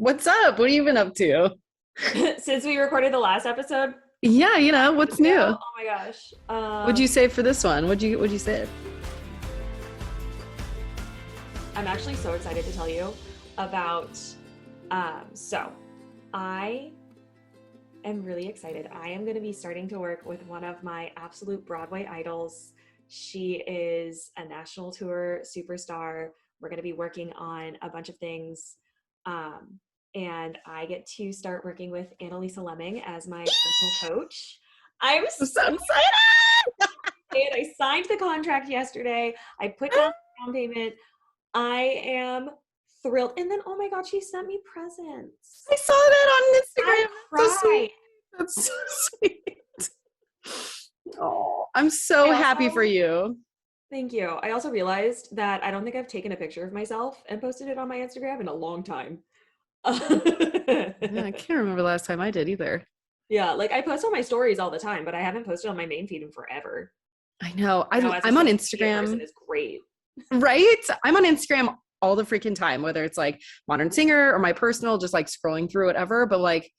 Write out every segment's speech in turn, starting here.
What's up? What have you been up to? Since we recorded the last episode Yeah, weeks what's ago. new? Oh my gosh. What'd you say for this one? What'd you say? I'm actually so excited to tell you about so I am really excited. I am going to be starting to work with one of my absolute Broadway idols. She is a national tour superstar. We're going to be working on a bunch of things. Um, and I get to start working with Annalisa Lemming as my personal coach. I'm I'm so so excited. excited. I signed the contract yesterday. I put down the down payment. I am thrilled. And then, oh my God, she sent me presents. I saw that on I Instagram. That's so cried. sweet. That's so sweet. Oh, I'm I so happy for also you. Thank you. I also realized that I don't think I've taken a picture of myself and posted it on my Instagram in a long time. Yeah, I can't remember the last time I did either. Yeah, like I post on my stories all the time, but I haven't posted on my main feed in forever. I know. Now, as a I'm on social media person, Instagram, is great. right? I'm on Instagram all the freaking time, whether it's like Modern Singer or my personal, just like scrolling through whatever. But like,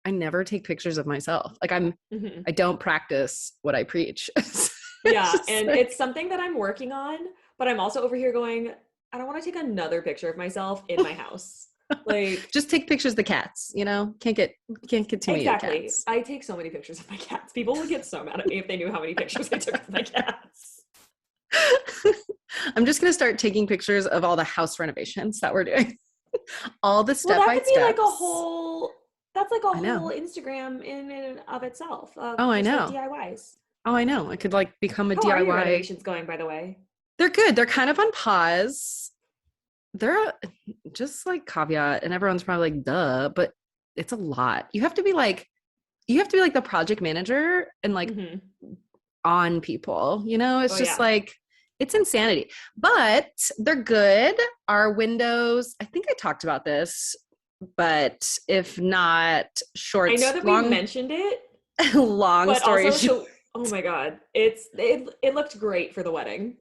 I never take pictures of myself. Like Hmm. I don't practice what I preach. It's Yeah, just and it's like, something that I'm working on, but I'm also over here going, I don't want to take another picture of myself in my house. Like, just take pictures of the cats. Can't get too many of the exactly. cats. I take so many pictures of my cats. People would get so mad at me if they knew how many pictures I took of my cats. I'm just gonna start taking pictures of all the house renovations that we're doing, all the Well, step that by could be like a steps. whole, that's like a I whole know. Instagram in and of itself Oh, of I just like know. DIYs. Oh, I know. I could like become a How are your DIY. renovations going, by the way? They're good. They're kind of on pause. They're just like caveat, and everyone's probably like, duh, but it's a lot. You have to be like the project manager and like Hmm. on people, Oh it's just yeah. like it's insanity. But they're good. Our windows, I think I talked about this, but if not, I know shorts, that we long, mentioned it, long but story also short. so oh my God. It looked great for the wedding.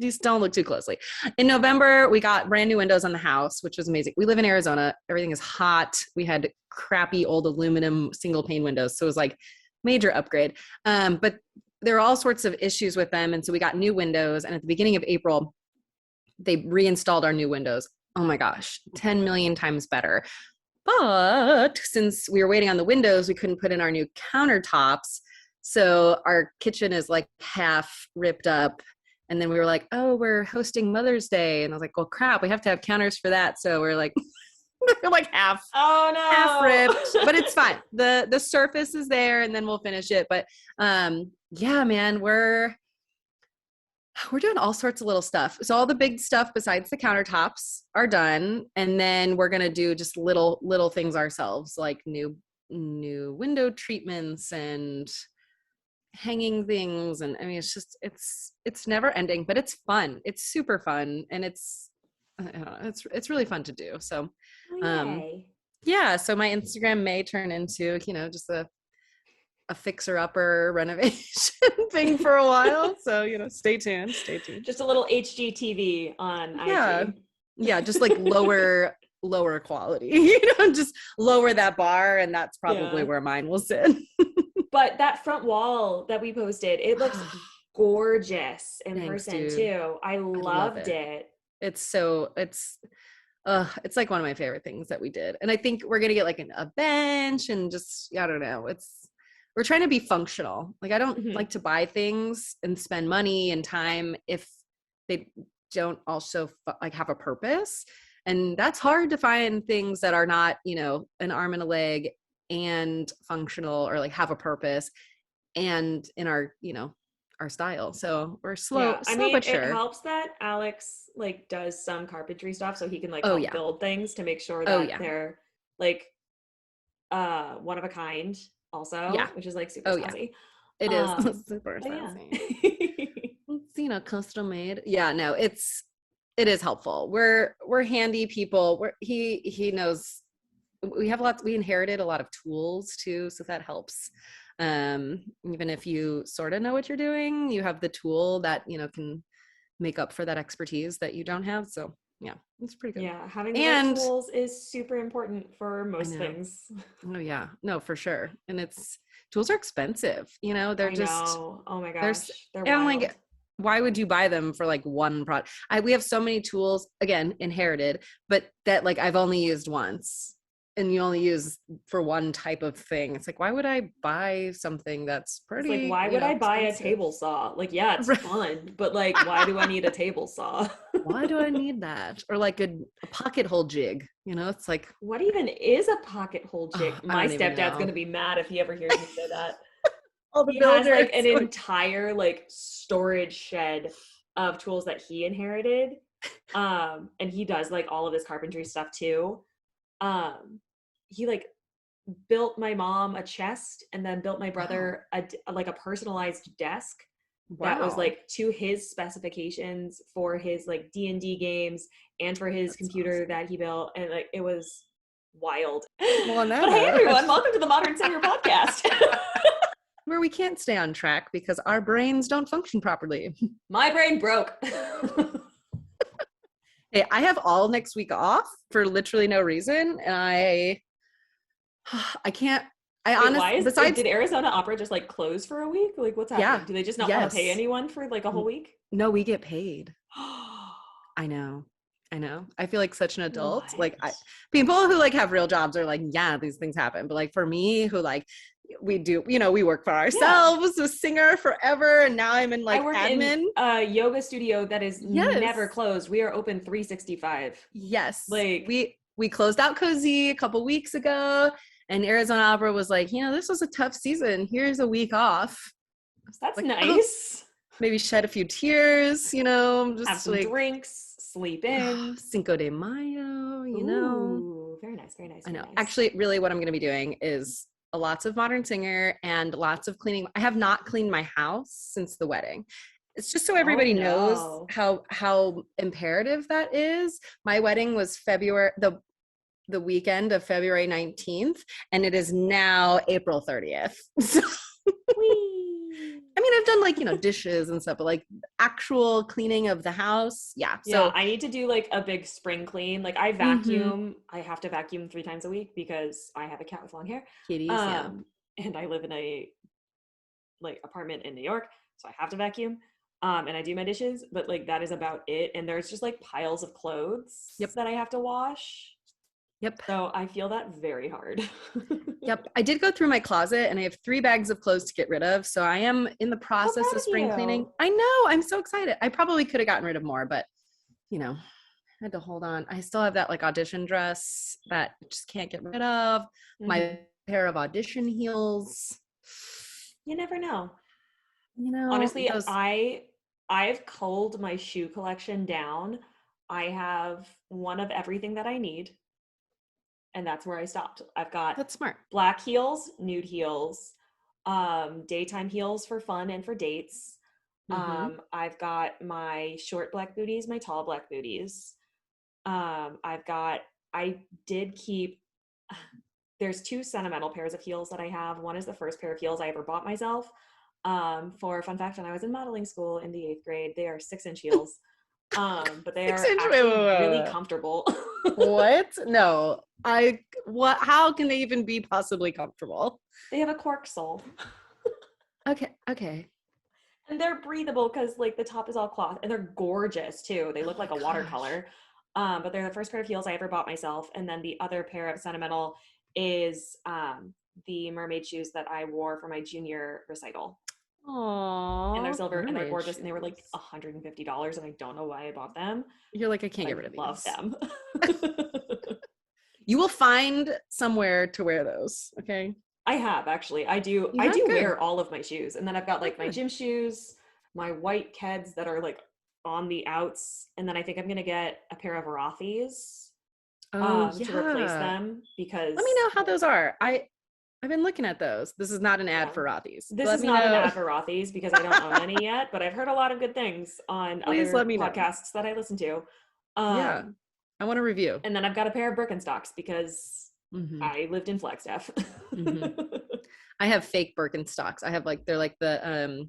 These don't look too closely. In November, we got brand new windows on the house, which was amazing. We live in Arizona. Everything is hot. We had crappy old aluminum single pane windows. So it was like major upgrade. But there are all sorts of issues with them. And so we got new windows. And at the beginning of April, they reinstalled our new windows. Oh my gosh, 10 million times better. But since we were waiting on the windows, we couldn't put in our new countertops. So our kitchen is like half ripped up. And then we were like, oh, we're hosting Mother's Day. And I was like, well, crap, we have to have counters for that. So we're like, we're like half ripped, Oh but it's fine. The surface is there and then we'll finish it. But yeah, man, we're doing all sorts of little stuff. So all the big stuff besides the countertops are done, and then we're gonna do just little things ourselves, like new window treatments and hanging things. And I mean, it's never ending, but it's fun. It's super fun, and I don't know, it's really fun to do. So, no. um, Yay. yeah. So my Instagram may turn into just a fixer upper renovation thing for a while. So, stay tuned, stay tuned. Just a little HGTV on Yeah. IG. Yeah. Just like lower quality, just lower that bar. And that's probably Yeah. where mine will sit. But that front wall that we posted, it looks gorgeous in Thanks, person dude. too. I I love loved it. it. It's like one of my favorite things that we did. And I think we're going to get like a bench and just, I don't know. We're trying to be functional. Like, I don't Hmm. like to buy things and spend money and time if they don't also like have a purpose. And that's hard to find things that are not, an arm and a leg and functional or like have a purpose and in our style. So we're slow, Yeah, I slow mean, but it sure. helps that Alex like does some carpentry stuff so he can like Oh help yeah. build things to make sure Oh that yeah. they're like one of a kind Yeah. also, which is like super Oh yeah. snazzy. It is Um super but yeah. fancy. It's, custom made. Yeah, no, it is helpful. We're handy people. He knows we inherited a lot of tools too, so that helps. Even if you sort of know what you're doing, you have the tool that, can make up for that expertise that you don't have. So Yeah, it's pretty good. Yeah, having the right And tools is super important for I most know. things. Oh yeah, no, for sure. And tools are expensive. They're I just know. Oh my there's gosh, they're and I'm wild. like, why would you buy them for like one product? We have so many tools, again, inherited, but that like I've only used once. And you only use for one type of thing. It's like, why would I buy something that's It's like, pretty, why would I buy a expensive? table saw? Like, yeah, it's fun, but like, why do I need a table saw? Why do I need that? Or like a pocket hole jig, it's like, What even is a pocket hole oh, jig? I My don't even stepdad's know. gonna be mad if he ever hears me say that. All the He has builders. like an entire like storage shed of tools that he inherited. And he does like all of his carpentry stuff too. Um, he like built my mom a chest and then built my Wow. brother like a personalized desk that was Wow. like to his specifications for his like D&D games and for his That's computer awesome. that he built, and like it was wild. Well, on that But hey note, everyone, welcome to the Modern Singer podcast. where we can't stay on track because our brains don't function properly. My brain broke. Hey, I have all next week off for literally no reason. And I can't, I Wait, honestly, did besides, Arizona Opera just like close for a week? Like what's happening? yeah, Do they just not want to pay yes. anyone for like a whole week? No, we get paid. I know. I know. I feel like such an adult. What? Like people who like have real jobs are like, yeah, these things happen. But like for me, who like we do, we work for Yeah. ourselves, a singer forever, and now I'm in I like work in admin. a yoga studio that is never Yes. closed. We are open 365. Yes. Like, We closed out Cozy a couple weeks ago, and Arizona Opera was like, this was a tough season. Here's a week off. I was that's like, oh, nice. maybe shed a few tears, Have just some like drinks, sleep in. Cinco de Mayo. Ooh, very nice, very nice, I very know. nice. Actually, really, what I'm going to be doing is lots of Modern Singer and lots of cleaning. I have not cleaned my house since the wedding. It's just so Oh everybody knows no. how imperative that is. My wedding was the weekend of February 19th, and it is now April 30th. So, Whee! I mean, I've done like, dishes and stuff, but like actual cleaning of the house. Yeah. Yeah, So, I need to do like a big spring clean. Like I mm-hmm. vacuum. I have to vacuum 3 times a week because I have a cat with long hair. Kitties. Yeah. Um, and I live in a like apartment in New York, so I have to vacuum. And I do my dishes, but like that is about it. And there's just like piles of clothes Yep. that I have to wash. Yep. So I feel that very hard. Yep. I did go through my closet and I have 3 bags of clothes to get rid of. So I am in the So process proud of of spring cleaning. you. I know. I'm so excited. I probably could have gotten rid of more, but I had to hold on. I still have that like audition dress that I just can't get rid of. Mm-hmm. My pair of audition heels. You never know. It Honestly, goes, I've culled my shoe collection down. I have one of everything that I need, and that's where I stopped. I've got that's smart. black heels, nude heels, daytime heels for fun and for dates. Mm-hmm. I've got my short black booties, my tall black booties. I've got, I did keep, there's 2 sentimental pairs of heels that I have. One is the first pair of heels I ever bought myself. For a fun fact, when I was in modeling school in the 8th grade, they are 6-inch heels. But they Six are inch. Wait, actually wait, really wait, comfortable. wait. What? No. How can they even be possibly comfortable? They have a cork sole. Okay. Okay. And they're breathable because like the top is all cloth and they're gorgeous too. They Oh look my like a gosh. watercolor. But they're the first pair of heels I ever bought myself. And then the other pair of sentimental is the mermaid shoes that I wore for my junior recital. And they're Aww. silver and they're Mermaid gorgeous and they were like shoes. $150 and I don't know why I bought them, You're like, I but can't I get rid of love these. them. You will find somewhere to wear those. Okay. I have actually. I do You I have do good. wear all of my shoes. And then I've got Oh, like my good. gym shoes, my white Keds that are like on the outs, and then I think I'm gonna get a pair of Rothy's Oh to replace yeah. them Let me because know how those are. I've been looking at those. This is not an ad yeah. for Rothy's. This Let is me not an know. ad for Rothy's because I don't own any yet, but I've heard a lot of good things on Please let other me know. podcasts that I listen to. Yeah. Um, I want to review. and then I've got a pair of Birkenstocks because Mm-hmm. I lived in Flagstaff. Mm-hmm. I have fake Birkenstocks. I have like they're like the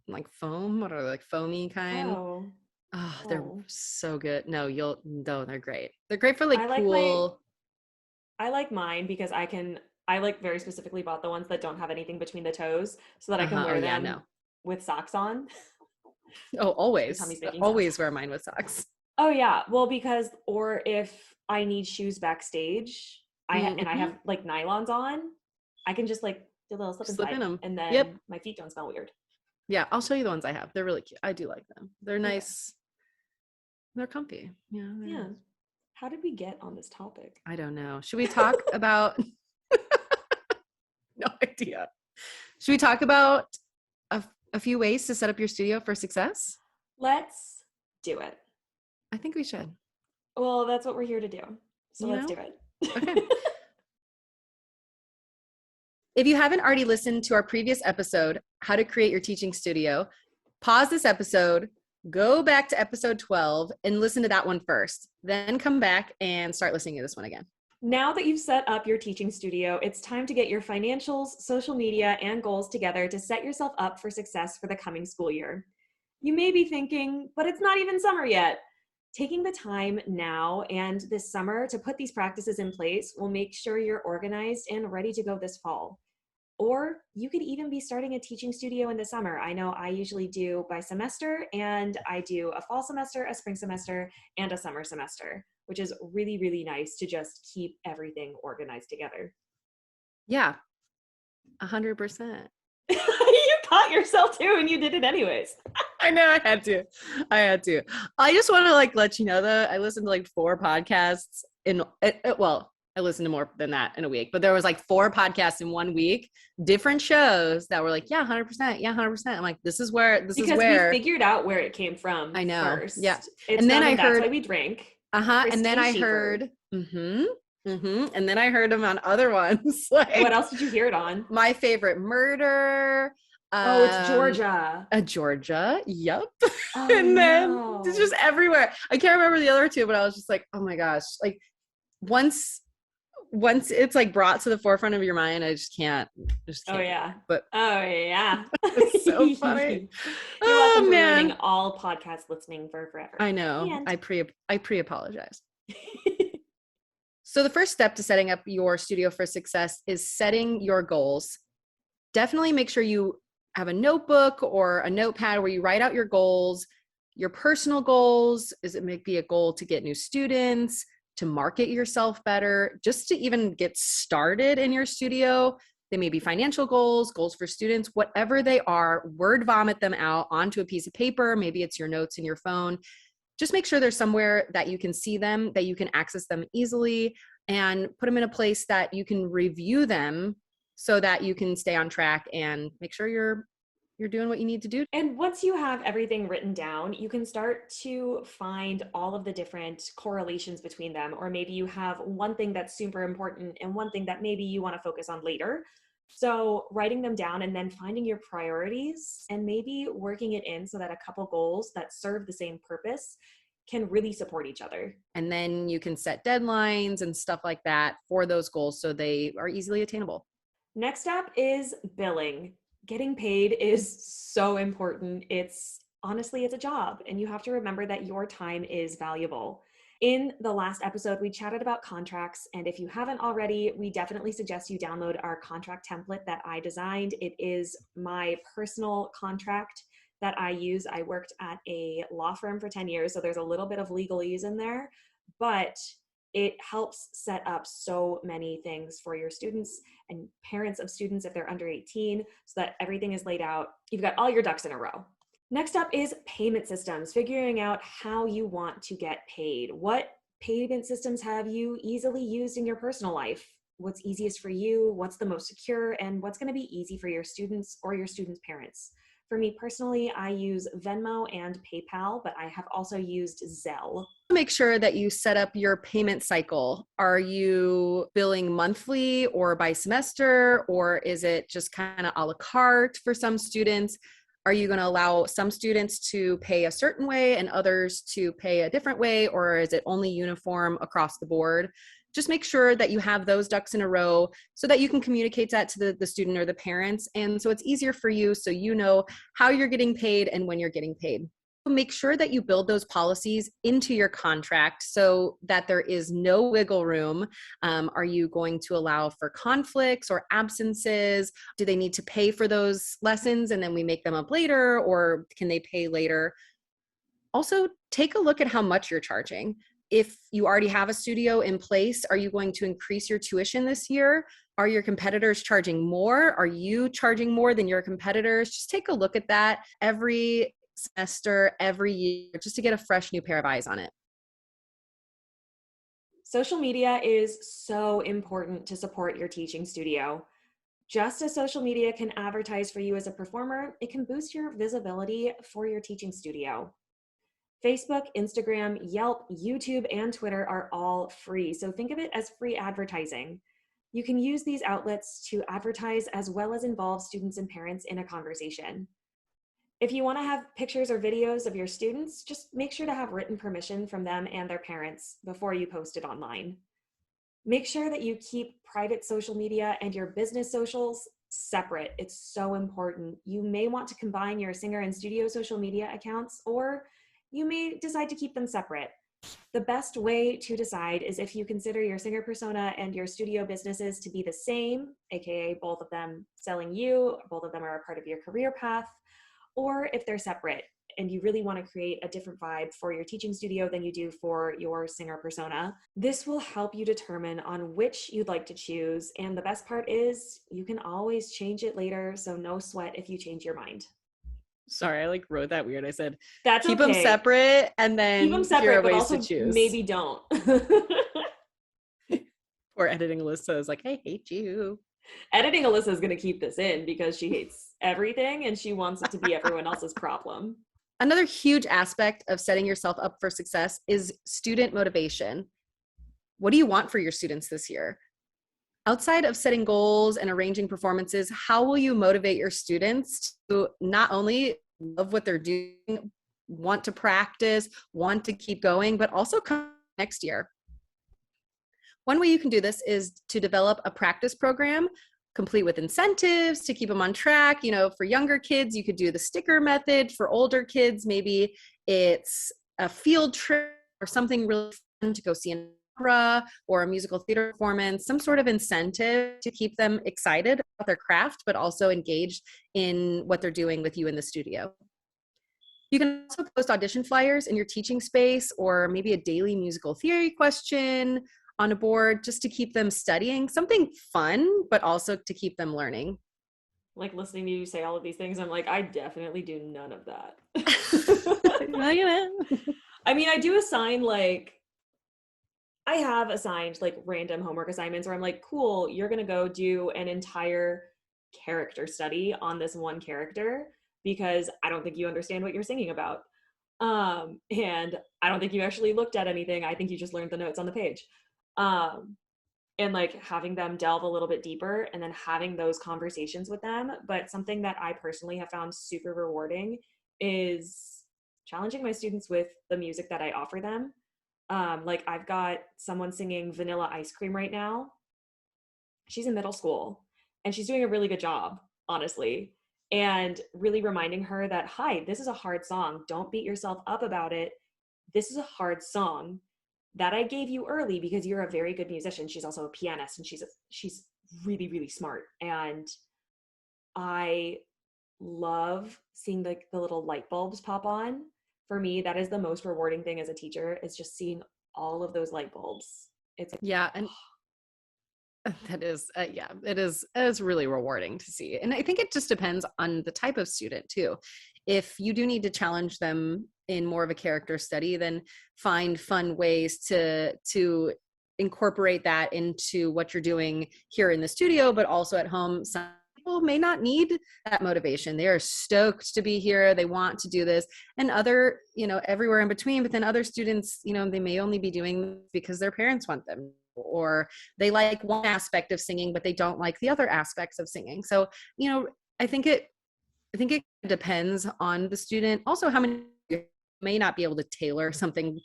like foam. What are they, like foamy kind? Oh. Oh, they're Oh, so good. No, they're great. They're great for like I like my pool. I like mine because I like very specifically bought the ones that don't have anything between the toes so that I can Uh-huh. Oh wear yeah, them no. with socks on. Oh, Your always. tummy's making sounds. Always wear mine with socks. Oh yeah, well because or if I need shoes backstage, I Hmm. have like nylons on, I can just like do a little slip and Slip in slide, them. and Yep. then my feet don't smell weird. Yeah, I'll show you the ones I have. They're really cute. I do like them. They're Okay, nice. They're comfy. Yeah, they're yeah. nice. How did we get on this topic? I don't know. Should we talk about no idea. Should we talk about a, a few ways to set up your studio for success? Let's do it. I think we should. Well, that's what we're here to do. So You let's know? do Okay. it. If you haven't already listened to our previous episode, How to Create Your Teaching Studio, pause this episode, go back to episode 12 and listen to that one first. Then come back and start listening to this one again. Now that you've set up your teaching studio, it's time to get your financials, social media, and goals together to set yourself up for success for the coming school year. You may be thinking, but it's not even summer yet. Taking the time now and this summer to put these practices in place will make sure you're organized and ready to go this fall. Or you could even be starting a teaching studio in the summer. I know I usually do by semester, and I do a fall semester, a spring semester, and a summer semester, which is really, really nice to just keep everything organized together. Yeah, 100%. You caught yourself too, and you did it anyways. I know I had to. I had to. I just want to like let you know though, I listened to like 4 podcasts well, I listened to more than that in a week, but there was like 4 podcasts in one week, different shows that were like, yeah, 100%. Yeah, 100%. I'm like, this is Because we where figured out where it came from I know. Yeah. first. It's And then from, I and that's why heard, we drink. and then Christine I Schieffer. heard, and then I heard them on other ones What like else did you hear it on? My Favorite Murder, Oh, it's um, Georgia. Georgia. Yep. Oh And then it's no. just everywhere. I can't remember the other 2, but I was just like, oh my gosh. Like once it's like brought to the forefront of your mind, I just Oh can't get yeah. it. But Oh yeah. it's so funny. You're welcome Oh for ruining man. all podcast listening for forever. I know. And I pre-apologize. So the first step to setting up your studio for success is setting your goals. Definitely make sure you have a notebook or a notepad where you write out your goals, your personal goals. Is it maybe a goal to get new students, to market yourself better, just to even get started in your studio? They may be financial goals, goals for students, whatever they are, word vomit them out onto a piece of paper. Maybe it's your notes in your phone. Just make sure there's somewhere that you can see them, that you can access them easily, and put them in a place that you can review them so that you can stay on track and make sure you're doing what you need to do. and once you have everything written down, you can start to find all of the different correlations between them. Or maybe you have one thing that's super important and one thing that maybe you want to focus on later. So writing them down and then finding your priorities and maybe working it in so that a couple goals that serve the same purpose can really support each other. And then you can set deadlines and stuff like that for those goals so they are easily attainable. Next up is billing. Getting paid is so important. It's honestly, it's a job, and you have to remember that your time is valuable. In the last episode, we chatted about contracts, and if you haven't already, we definitely suggest you download our contract template that I designed. It is my personal contract that I use. I worked at a law firm for 10 years, so there's a little bit of legalese in there, but it helps set up so many things for your students and parents of students if they're under 18 so that everything is laid out. You've got all your ducks in a row. Next up is payment systems, figuring out how you want to get paid. What payment systems have you easily used in your personal life? What's easiest for you? What's the most secure? And what's going to be easy for your students or your students' parents? For me personally, I use Venmo and PayPal, but I have also used Zelle. Make sure that you set up your payment cycle. Are you billing monthly or by semester, or is it just kind of a la carte for some students? Are you going to allow some students to pay a certain way and others to pay a different way, or is it only uniform across the board? Just make sure that you have those ducks in a row so that you can communicate that to the student or the parents. And so it's easier for you so you know how you're getting paid and when you're getting paid. make sure that you build those policies into your contract so that there is no wiggle room. Are you going to allow for conflicts or absences? Do they need to pay for those lessons and then we make them up later, or can they pay later? Also, take a look at how much you're charging. If you already have a studio in place, are you going to increase your tuition this year? Are your competitors charging more? Are you charging more than your competitors? Just take a look at that every semester, every year, just to get a fresh new pair of eyes on it. Social media is so important to support your teaching studio. Just as social media can advertise for you as a performer, it can boost your visibility for your teaching studio. Facebook, Instagram, Yelp, YouTube, and Twitter are all free, so think of it as free advertising. You can use these outlets to advertise as well as involve students and parents in a conversation. If you want to have pictures or videos of your students, just make sure to have written permission from them and their parents before you post it online. Make sure that you keep private social media and your business socials separate. It's so important. You may want to combine your singer and studio social media accounts, or you may decide to keep them separate. The best way to decide is if you consider your singer persona and your studio businesses to be the same, aka both of them selling you, both of them are a part of your career path, or if they're separate and you really want to create a different vibe for your teaching studio than you do for your singer persona. This will help you determine on which you'd like to choose. And the best part is you can always change it later, so no sweat if you change your mind. Sorry, I like wrote that weird. I said, That's keep okay. them separate and Keep them then here separate, are but ways to also choose. maybe don't. Or editing Alyssa is like, I hate you. Editing Alyssa is going to keep this in because she hates everything and she wants it to be everyone else's problem. Another huge aspect of setting yourself up for success is student motivation. What do you want for your students this year? Outside of setting goals and arranging performances, how will you motivate your students to not only love what they're doing, want to practice, want to keep going, but also come next year? One way you can do this is to develop a practice program complete with incentives to keep them on track. You know, for younger kids, you could do the sticker method. For older kids, maybe it's a field trip or something really fun to go see an opera or a musical theater performance, some sort of incentive to keep them excited about their craft, but also engaged in what they're doing with you in the studio. You can also post audition flyers in your teaching space, or maybe a daily musical theory question on a board, just to keep them studying, something fun, but also to keep them learning. Like, listening to you say all of these things, I'm like, I definitely do none of that. Well, you know. I mean, I do assign, like, I have assigned like random homework assignments where I'm like, cool, you're going to go do an entire character study on this one character because I don't think you understand what you're singing about. And I don't think you actually looked at anything. I think you just learned the notes on the page. And like having them delve a little bit deeper and then having those conversations with them. But something that I personally have found super rewarding is challenging my students with the music that I offer them. Like, I've got someone singing Vanilla Ice Cream right now. She's in middle school and she's doing a really good job, honestly. And really reminding her that, hi, this is a hard song. Don't beat yourself up about it. This is a hard song that I gave you early because you're a very good musician. She's also a pianist and she's really, really smart. And I love seeing the little light bulbs pop on. For me, that is the most rewarding thing as a teacher, is just seeing all of those light bulbs. It's Yeah, and that is it's really rewarding to see. And I think it just depends on the type of student too. If you do need to challenge them in more of a character study, then find fun ways to incorporate that into what you're doing here in the studio, but also at home. Some people may not need that motivation. They are stoked to be here. They want to do this. And other, everywhere in between, but then other students, they may only be doing this because their parents want them, or they like one aspect of singing, but they don't like the other aspects of singing. So, I think it depends on the student. Also, how many you may not be able to tailor something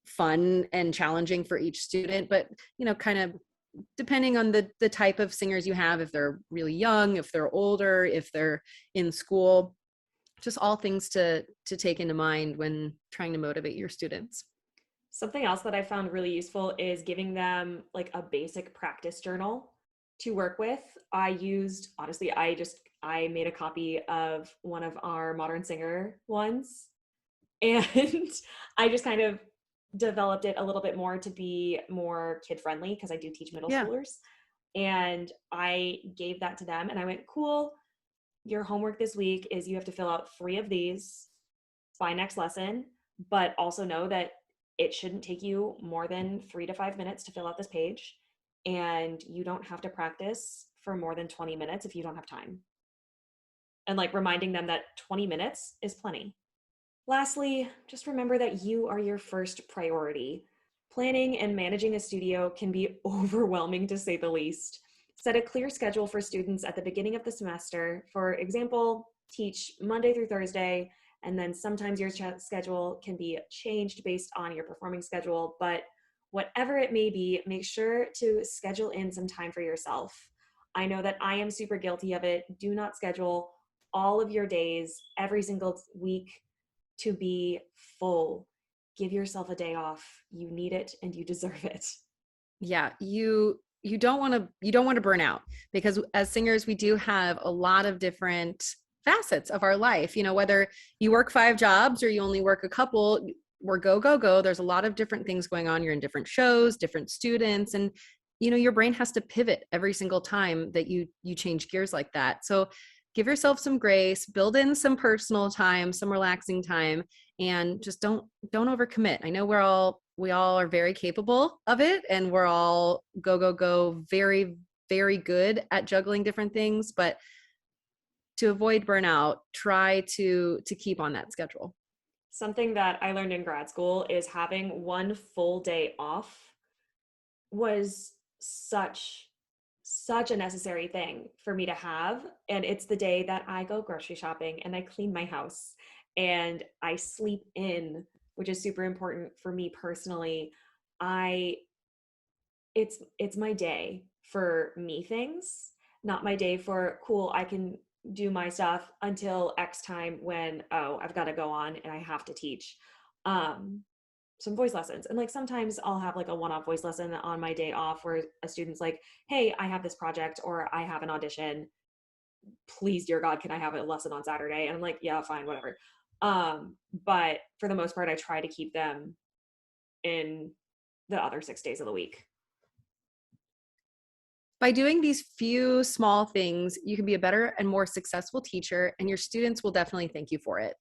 fun and challenging for each student, but kind of depending on the type of singers you have, if they're really young, if they're older, if they're in school, just all things to take into mind when trying to motivate your students. Something else that I found really useful is giving them like a basic practice journal to work with. Honestly, I made a copy of one of our Modern Singer ones, and I just kind of developed it a little bit more to be more kid friendly because I do teach middle Yeah. schoolers. And I gave that to them and I went, cool, your homework this week is you have to fill out 3 of these by next lesson, but also know that it shouldn't take you more than 3 to 5 minutes to fill out this page. And you don't have to practice for more than 20 minutes if you don't have time. And like reminding them that 20 minutes is plenty. Lastly, just remember that you are your first priority. Planning and managing a studio can be overwhelming to say the least. Set a clear schedule for students at the beginning of the semester. For example, teach Monday through Thursday, and then sometimes your schedule can be changed based on your performing schedule, but whatever it may be, make sure to schedule in some time for yourself. I know that I am super guilty of it. Do not schedule all of your days every single week to be full. Give yourself a day off. You need it and you deserve it. Yeah, you don't want to burn out, because as singers we do have a lot of different facets of our life. Whether you work 5 jobs or you only work a couple, we're go. There's a lot of different things going on. You're in different shows, different students, and your brain has to pivot every single time that you change gears like that. So give yourself some grace, build in some personal time, some relaxing time, and just don't overcommit. I know we all are very capable of it, and we're all go, very, very good at juggling different things, but to avoid burnout, try to keep on that schedule. Something that I learned in grad school is having one full day off was such a necessary thing for me to have. And it's the day that I go grocery shopping and I clean my house and I sleep in, which is super important for me personally. I it's my day for me things, not my day for cool, I can do my stuff until X time when, oh, I've got to go on and I have to teach some voice lessons. And like sometimes I'll have like a one-off voice lesson on my day off where a student's like, hey, I have this project or I have an audition. Please, dear God, can I have a lesson on Saturday? And I'm like, yeah, fine, whatever. But for the most part, I try to keep them in the other 6 days of the week. By doing these few small things, you can be a better and more successful teacher, and your students will definitely thank you for it.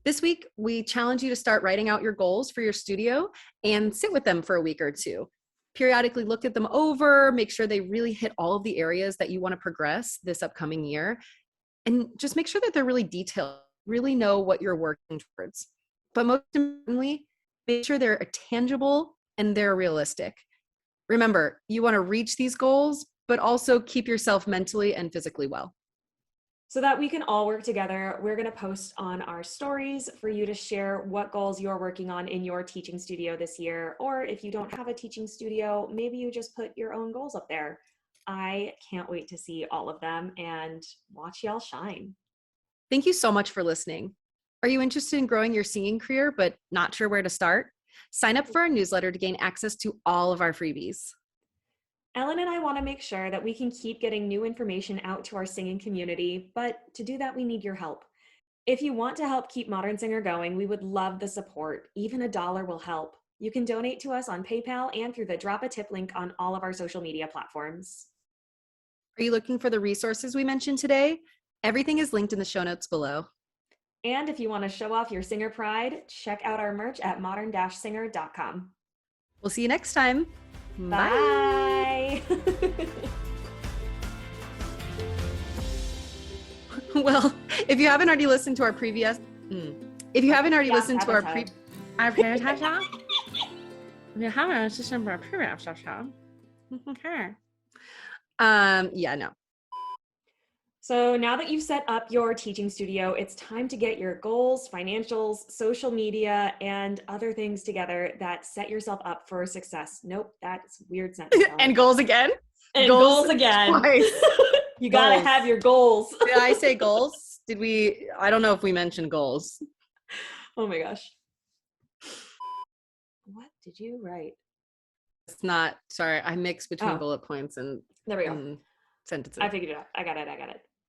This week, we challenge you to start writing out your goals for your studio and sit with them for a week or two. Periodically look at them over, make sure they really hit all of the areas that you want to progress this upcoming year, and just make sure that they're really detailed, really know what you're working towards. But most importantly, make sure they're tangible and they're realistic. Remember, you want to reach these goals, but also keep yourself mentally and physically well. So that we can all work together, we're going to post on our stories for you to share what goals you're working on in your teaching studio this year. Or if you don't have a teaching studio, maybe you just put your own goals up there. I can't wait to see all of them and watch y'all shine. Thank you so much for listening. Are you interested in growing your singing career, but not sure where to start? Sign up for our newsletter to gain access to all of our freebies. Ellen and I want to make sure that we can keep getting new information out to our singing community, but to do that, we need your help. If you want to help keep Modern Singer going, we would love the support. Even $1 will help. You can donate to us on PayPal and through the Drop a Tip link on all of our social media platforms. Are you looking for the resources we mentioned today? Everything is linked in the show notes below. And if you want to show off your singer pride, check out our merch at modern-singer.com. We'll see you next time. Bye. Well, if you haven't already listened to our previous, if you haven't already listened to our previous yeah, no. So now that you've set up your teaching studio, it's time to get your goals, financials, social media, and other things together that set yourself up for success. Nope, that's weird sentence. And goals again? And goals again. Twice. You gotta have your goals. Did I say goals? Did we? I don't know if we mentioned goals. Oh my gosh. What did you write? It's not. Sorry, I mix between Oh, bullet points and there we go. and sentences. I figured it out. I got it.